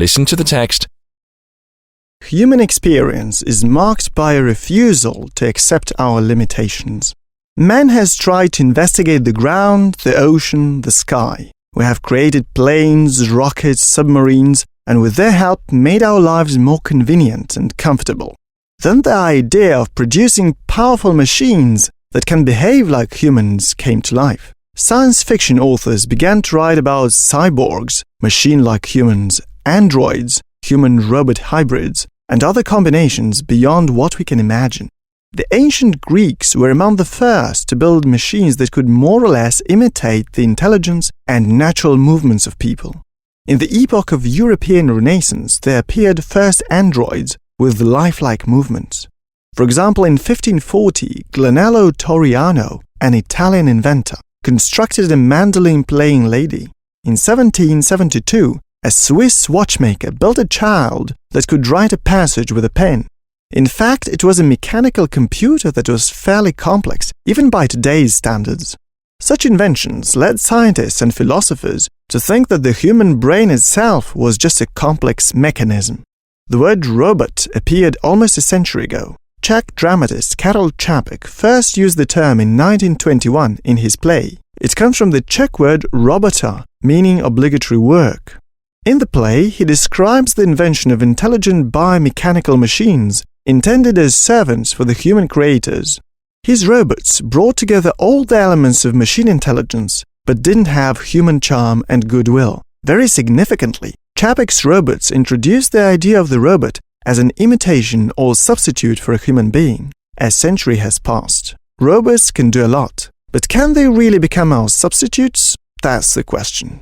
Listen to the text. Human experience is marked by a refusal to accept our limitations. Man has tried to investigate the ground, the ocean, the sky. We have created planes, rockets, submarines, and with their help made our lives more convenient and comfortable. Then the idea of producing powerful machines that can behave like humans came to life. Science fiction authors began to write about cyborgs, machine-like humans, androids, human-robot hybrids, and other combinations beyond what we can imagine. The ancient Greeks were among the first to build machines that could more or less imitate the intelligence and natural movements of people. In the epoch of European Renaissance, there appeared first androids with lifelike movements. For example, in 1540, Glenello Torriano, an Italian inventor, constructed a mandolin-playing lady. In 1772, a Swiss watchmaker built a child that could write a passage with a pen. In fact, it was a mechanical computer that was fairly complex, even by today's standards. Such inventions led scientists and philosophers to think that the human brain itself was just a complex mechanism. The word robot appeared almost a century ago. Czech dramatist Karel Čapek first used the term in 1921 in his play. It comes from the Czech word robota, meaning obligatory work. In the play, he describes the invention of intelligent biomechanical machines intended as servants for the human creators. His robots brought together all the elements of machine intelligence, but didn't have human charm and goodwill. Very significantly, Čapek's robots introduced the idea of the robot as an imitation or substitute for a human being. A century has passed. Robots can do a lot, but can they really become our substitutes? That's the question.